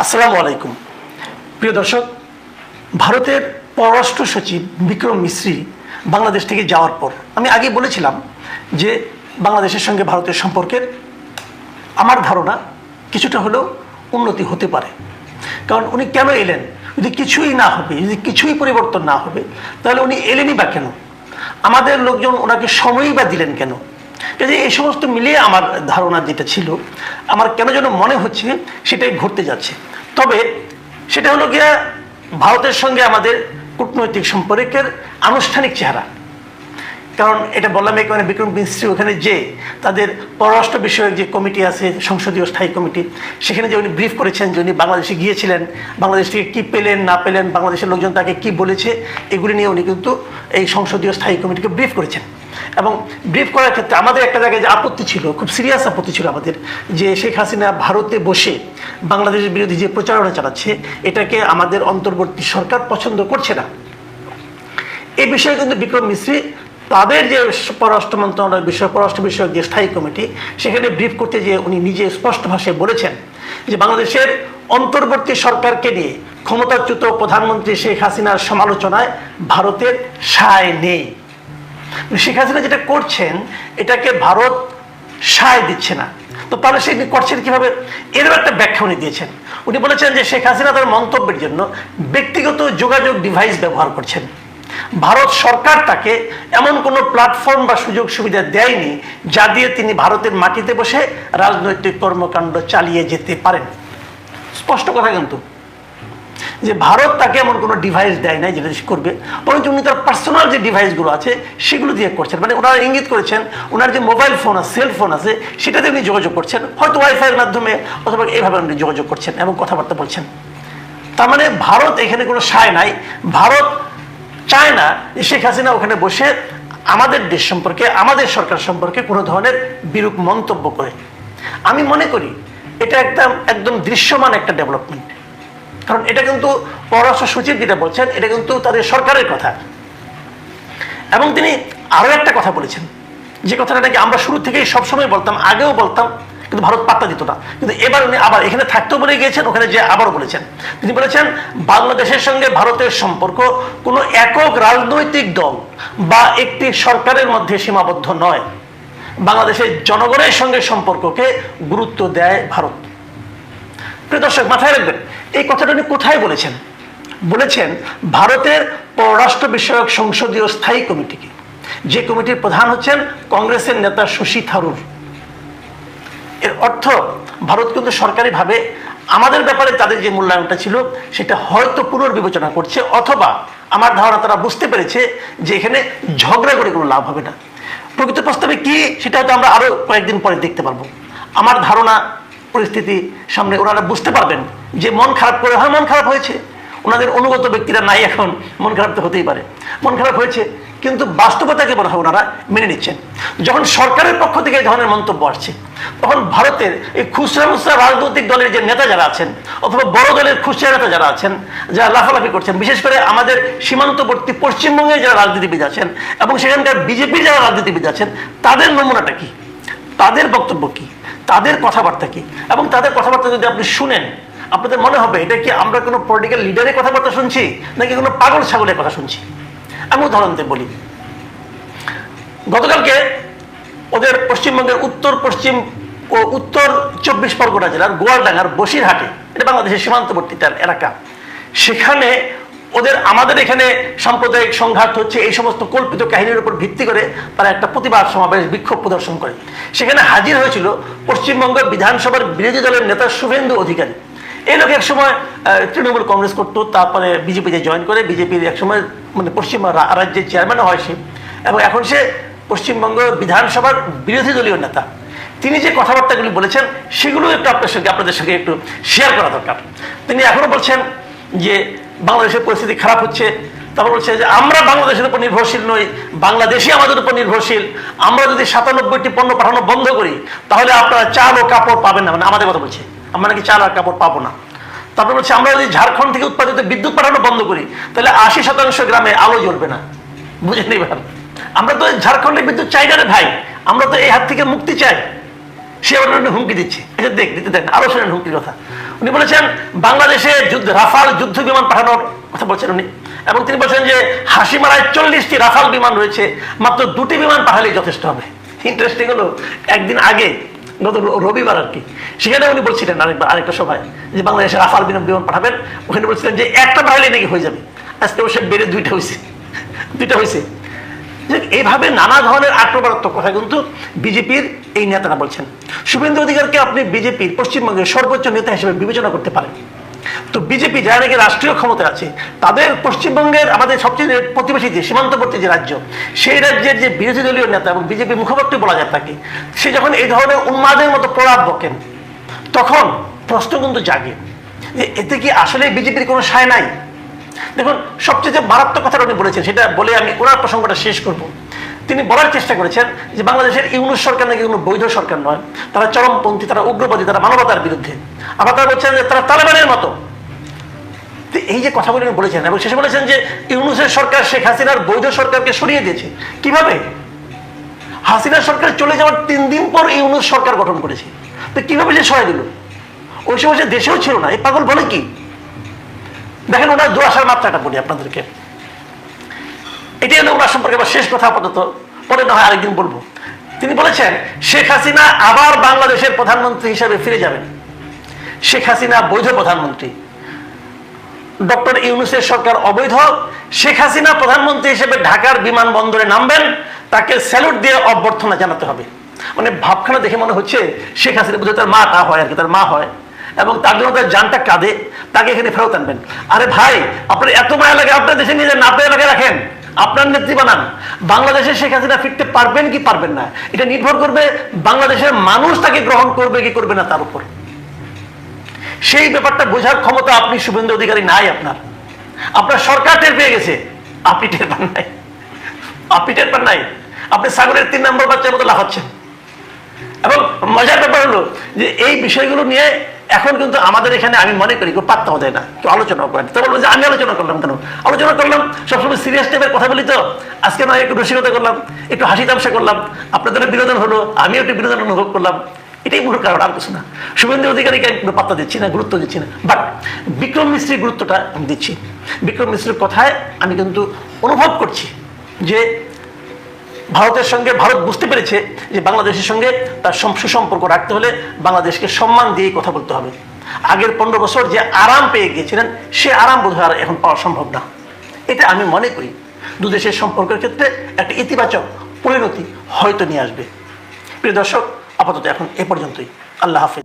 আসসালামু আলাইকুম। প্রিয় দর্শক, ভারতের পররাষ্ট্র সচিব বিক্রম মিশ্রি বাংলাদেশ থেকে যাওয়ার পর আমি আগে বলেছিলাম যে বাংলাদেশের সঙ্গে ভারতের সম্পর্কের আমার ধারণা কিছুটা হলেও উন্নতি হতে পারে। কারণ উনি কেন এলেন? যদি কিছুই না হবে, যদি কিছুই পরিবর্তন না হবে, তাহলে উনি এলেনই বা কেন? আমাদের লোকজন ওনাকে সময়ই বা দিলেন কেন? কাজে এই সমস্ত মিলিয়ে আমার ধারণা যেটা ছিল, আমার কেন যেন মনে হচ্ছে সেটাই ঘটতে যাচ্ছে। তবে সেটা হলো গিয়া ভারতের সঙ্গে আমাদের কূটনৈতিক সম্পর্কের আনুষ্ঠানিক চেহারা। কারণ এটা বললাম এই কারণে, বিক্রম মিশ্রি ওখানে যে তাদের পররাষ্ট্র বিষয়ক যে কমিটি আছে, সংসদীয় স্থায়ী কমিটি, সেখানে যে উনি ব্রিফ করেছেন, যে উনি বাংলাদেশে গিয়েছিলেন, বাংলাদেশ থেকে কী পেলেন না পেলেন, বাংলাদেশের লোকজন তাকে কী বলেছে, এগুলি নিয়ে উনি কিন্তু এই সংসদীয় স্থায়ী কমিটিকে ব্রিফ করেছেন। এবং ব্রিফ করার ক্ষেত্রে আমাদের একটা জায়গায় যে আপত্তি ছিল, খুব সিরিয়াস আপত্তি ছিল আমাদের, যে শেখ হাসিনা ভারতে বসে বাংলাদেশের বিরোধী যে প্রচারণা চালাচ্ছে, এটাকে আমাদের অন্তর্বর্তী সরকার পছন্দ করছে না। এই বিষয়ে কিন্তু বিক্রম মিশ্রি তাদের যে পররাষ্ট্র মন্ত্রণালয়ের বিষয়, পররাষ্ট্র বিষয়ক যে স্থায়ী কমিটি, সেখানে ব্রিফ করতে গিয়ে উনি নিজে স্পষ্ট ভাষায় বলেছেন যে বাংলাদেশের অন্তর্বর্তী সরকারকে নিয়ে ক্ষমতাচ্যুত প্রধানমন্ত্রী শেখ হাসিনার সমালোচনায় ভারতের সায় নেই। শেখ হাসিনা যেটা করছেন এটাকে ভারত সায় দিচ্ছে না। তো তাহলে সে করছেন কিভাবে? এরও একটা ব্যাখ্যা উনি দিয়েছেন। উনি বলেছেন যে শেখ হাসিনা তার মন্তব্যের জন্য ব্যক্তিগত যোগাযোগ ডিভাইস ব্যবহার করছেন। ভারত সরকার তাকে এমন কোনো প্ল্যাটফর্ম বা সুযোগ সুবিধা দেয়নি যা দিয়ে তিনি ভারতের মাটিতে বসে রাজনৈতিক কর্মকাণ্ড চালিয়ে যেতে পারেন। স্পষ্ট কথা কিন্তু, যে ভারত তাকে এমন কোনো ডিভাইস দেয় নাই যেটা করবে, বরঞ্চ উনি তার পার্সোনাল যে ডিভাইসগুলো আছে সেগুলো দিয়ে করছেন। মানে ওনারা ইঙ্গিত করেছেন ওনার যে মোবাইল ফোন আছে, সেল ফোন আছে, সেটাতে উনি যোগাযোগ করছেন, হয়তো ওয়াইফাইয়ের মাধ্যমে অথবা এইভাবে উনি যোগাযোগ করছেন এবং কথাবার্তা বলছেন। তার মানে ভারত এখানে কোনো সায় নাই। ভারত চায় না যে শেখ হাসিনা ওখানে বসে আমাদের দেশ সম্পর্কে, আমাদের সরকার সম্পর্কে কোনো ধরনের বিরূপ মন্তব্য করে। আমি মনে করি এটা একদম দৃশ্যমান একটা ডেভেলপমেন্ট। কারণ এটা কিন্তু পররাষ্ট্র সচিব যেটা বলছেন, এটা কিন্তু তাদের সরকারের কথা। এবং তিনি আরও একটা কথা বলেছেন, যে কথাটা নাকি আমরা শুরু থেকেই সবসময় বলতাম, আগেও বলতাম, কিন্তু ভারত পাত্তা দিত না। কিন্তু এবার উনি আবার এখানে থাকতেও বলে গিয়েছেন, ওখানে যে আবারও বলেছেন। তিনি বলেছেন বাংলাদেশের সঙ্গে ভারতের সম্পর্ক কোনো একক রাজনৈতিক দল বা একটি সরকারের মধ্যে সীমাবদ্ধ নয়। বাংলাদেশের জনগণের সঙ্গে সম্পর্ককে গুরুত্ব দেয় ভারত। প্রিয় দর্শক, মাথায় রাখবেন এই কথাটা উনি কোথায় বলেছেন? বলেছেন ভারতের পররাষ্ট্র বিষয়ক সংসদীয় স্থায়ী কমিটিকে, যে কমিটির প্রধান হচ্ছেন কংগ্রেসের নেতা শশী থারুর। এর অর্থ ভারত কিন্তু সরকারিভাবে আমাদের ব্যাপারে তাদের যে মূল্যায়নটা ছিল সেটা হয়তো পুনর্বিবেচনা করছে, অথবা আমার ধারণা তারা বুঝতে পেরেছে যে এখানে ঝগড়া করে কোনো লাভ হবে না। প্রকৃত প্রস্তাবে কি সেটা হয়তো আমরা আরো কয়েকদিন পরে দেখতে পারবো। আমার ধারণা পরিস্থিতি সামনে ওনারা বুঝতে পারবেন যে মন খারাপ করে হয়, মন খারাপ হয়েছে, ওনাদের অনুগত ব্যক্তিরা নাই এখন, মন খারাপ তো হতেই পারে, মন খারাপ হয়েছে, কিন্তু বাস্তবতাকে মনে হয় ওনারা মেনে নিচ্ছেন। যখন সরকারের পক্ষ থেকে এই ধরনের মন্তব্য আসছে, তখন ভারতের এই খুচরা মুচরা রাজনৈতিক দলের যে নেতা যারা আছেন, অথবা বড় দলের খুচরা নেতা যারা আছেন, যারা লাফালাফি করছেন, বিশেষ করে আমাদের সীমান্তবর্তী পশ্চিমবঙ্গে যারা রাজনীতিবিদ আছেন এবং সেখানকার বিজেপির যারা রাজনীতিবিদ আছেন, তাদের নমুনাটা কি, তাদের বক্তব্য কি, তাদের কথাবার্তা কি, এবং তাদের কথাবার্তা যদি আপনি শুনেন, আপনাদের মনে হবে এটা কি আমরা কোনো পলিটিক্যাল লিডারের কথাবার্তা শুনছি নাকি কোনো পাগল ছাগলের কথা শুনছি। আমি উদাহরণ দিয়ে বলি, গতকালকে ওদের পশ্চিমবঙ্গের উত্তর পশ্চিম ও উত্তর 24 পরগনা জেলার গোয়ালডাঙ্গার বসিরহাটে, এটা বাংলাদেশের সীমান্তবর্তী এলাকা, সেখানে ওদের আমাদের এখানে সাম্প্রদায়িক সংঘাত হচ্ছে এই সমস্ত কল্পিত কাহিনীর উপর ভিত্তি করে তারা একটা প্রতিবাদ সমাবেশ, বিক্ষোভ প্রদর্শন করে। সেখানে হাজির হয়েছিল পশ্চিমবঙ্গ বিধানসভার বিরোধী দলের নেতা শুভেন্দু অধিকারী। এই লোক একসময় তৃণমূল কংগ্রেস করতো, তারপরে বিজেপিতে জয়েন করে, বিজেপির একসময় মানে পশ্চিম রাজ্যের চেয়ারম্যানও হয় সে, এবং এখন সে পশ্চিমবঙ্গ বিধানসভার বিরোধী দলীয় নেতা। তিনি যে কথাবার্তাগুলি বলেছেন সেগুলো একটু আপনাদের সঙ্গে একটু শেয়ার করা দরকার। তিনি এখনো বলছেন যে বাংলাদেশের পরিস্থিতি খারাপ হচ্ছে, তারপর বলছে যে আমরা বাংলাদেশের উপর নির্ভরশীল নই, বাংলাদেশই আমাদের উপর নির্ভরশীল। আমরা যদি 97টি পণ্য পাঠানো বন্ধ করি তাহলে আপনারা চাল ও কাপড় পাবেন না, মানে আমাদের কথা বলছে, আমরা নাকি চাল আর কাপড় পাবো না। তারপর বলছে আমরা যদি ঝাড়খণ্ড থেকে উৎপাদিত বিদ্যুৎ পাঠানো বন্ধ করি তাহলে 80% গ্রামে আলো জ্বলবে না। বুঝে নেই ভাই, আমরা তো ঝাড়খণ্ডের বিদ্যুৎ চাই না রে ভাই, আমরা তো এই হাত থেকে মুক্তি চাই। সে আবার হুমকি দিচ্ছে, দেখ দিতে দেন, আরো শোনেন হুমকির কথা। উনি বলেছেন বাংলাদেশে রাফাল যুদ্ধ বিমান পাঠানোর কথা বলছেন উনি, এবং তিনি বলছেন যে হাসিমারায় 40টি রাফাল বিমান রয়েছে, মাত্র 2টি বিমান পাঠালেই যথেষ্ট হবে। ইন্টারেস্টিং হলো, একদিন আগে গত রবিবার আর কি, সেখানে উনি বলছিলেন আরেকটা সভায় যে বাংলাদেশে রাফাল বিমান পাঠাবেন, ওখানে বলছিলেন যে একটা পাঠালেই নাকি হয়ে যাবে। আজকে অবশ্যই বেড়ে দুইটা হয়েছে। এইভাবে নানা ধরনের আক্রমণাত্মক কথা কিন্তু বিজেপির এই নেতারা বলছেন। শুভেন্দু অধিকারকে আপনি বিজেপির পশ্চিমবঙ্গের সর্বোচ্চ নেতা হিসেবে বিবেচনা করতে পারেন, তো বিজেপি যারা নাকি রাষ্ট্রীয় ক্ষমতা আছে, তাদের পশ্চিমবঙ্গের আমাদের সবচেয়ে প্রতিবেশী যে সীমান্তবর্তী যে রাজ্য, সেই রাজ্যের যে বিরোধী দলীয় নেতা এবং বিজেপি মুখপাত্র বলা যায় তাকে, সে যখন এই ধরনের উন্মাদের মতো প্রলাপ বকেন, তখন প্রশ্ন কিন্তু জাগে যে এতে কি আসলে বিজেপির কোনো সায় নাই? দেখুন, সবচেয়ে যে মারাত্মক কথা উনি বলেছেন, সেটা বলে আমি ওনার প্রসঙ্গটা শেষ করব। তিনি বলার চেষ্টা করেছেন যে বাংলাদেশের ইউনূস সরকার নাকি কোনো বৈধ সরকার নয়, তারা চরমপন্থী, তারা উগ্রবাদী, তারা মানবতার বিরুদ্ধে। আবার তারা বলছেন যে তারা তালেবানের মতো। এই যে কথাগুলি বলেছেন, এবং শেষে বলেছেন যে ইউনূসের সরকার শেখ হাসিনার বৈধ সরকারকে সরিয়ে দিয়েছে। কিভাবে? হাসিনা সরকার চলে যাওয়ার 3 দিন পর ইউনূস সরকার গঠন করেছে। তো কিভাবে সে সরাই দিল? ওই সময় সে দেশেও ছিল না। এই পাগল বলে কি? দেখেন ওনার দুরাশার মাত্রাটা বলি আপনাদেরকে। এটাই হলো ওনার সম্পর্কে আবার শেষ কথা, আপাতত, পরে না হয় আরেকদিন বলবো। তিনি বলেছেন শেখ হাসিনা আবার বাংলাদেশের প্রধানমন্ত্রী হিসেবে ফিরে যাবেন। শেখ হাসিনা বৈধ প্রধানমন্ত্রী, ডক্টর ইউনূসের সরকার অবৈধ। শেখ হাসিনা প্রধানমন্ত্রী হিসেবে ঢাকার বিমানবন্দরে নামবেন, তাকে স্যালুট দিয়ে অভ্যর্থনা জানাতে হবে। মানে ভাবখানা দেখে মনে হচ্ছে শেখ হাসিনা বুঝে তার মা তা হয় আর কি, তার মা হয়, এবং তার জন্য তার জানটা কাঁদে, তাকে এখানে ফেরত আনবেন। আরে ভাই, আপনার এত মায়া লাগে, আপনার দেশে নিয়ে যান, আপনার এলাকায় রাখেন, আপনার নেত্রী বানান। বাংলাদেশে শেখ হাসিনা ফিরতে পারবেন কি পারবেন না, এটা নির্ভর করবে বাংলাদেশের মানুষ তাকে গ্রহণ করবে কি করবে না তার উপর। সেই ব্যাপারটা বোঝার ক্ষমতা আপনি শুভেন্দু অধিকারী নাই। আপনার সরকার টের পেয়ে গেছে, আপনি টের পান নাই। আপনি সাগরের 3 নম্বর বাচ্চার মতো লাফাচ্ছেন। এবং মজার ব্যাপার হলো যে এই বিষয়গুলো নিয়ে এখন কিন্তু আমাদের এখানে আমি মনে করি কেউ পাত্তাও দেয় না, কেউ আলোচনা করেন। তো বলবো যে আমি আলোচনা করলাম কেন? আলোচনা করলাম সবসময় সিরিয়াস টাইপের কথা বলি, তো আজকে নয় একটু রসিকতা করলাম, একটু হাসি তামসা করলাম, আপনাদের বিনোদন হলো, আমিও একটু বিনোদন অনুভব করলাম। এটাই মূল কারণ, আর কিছু না। শুভেন্দু অধিকারীকে কোনো পাত্তা দিচ্ছি না, গুরুত্ব দিচ্ছি না, বাট বিক্রম মিস্ত্রির গুরুত্বটা আমি দিচ্ছি। বিক্রম মিস্ত্রির কথায় আমি কিন্তু অনুভব করছি যে ভারতের সঙ্গে ভারত বুঝতে পেরেছে যে বাংলাদেশের সঙ্গে তার সুসম্পর্ক রাখতে হলে বাংলাদেশকে সম্মান দিয়ে কথা বলতে হবে। আগের 15 বছর যে আরাম পেয়ে গিয়েছিলেন, সে আরাম বোধহয় আর এখন পাওয়া সম্ভব না। এটা আমি মনে করি দুদেশের সম্পর্কের ক্ষেত্রে একটা ইতিবাচক পরিণতি হয়তো নিয়ে আসবে। প্রিয় দর্শক, আপাতত এখন এ পর্যন্তই। আল্লাহ হাফেজ।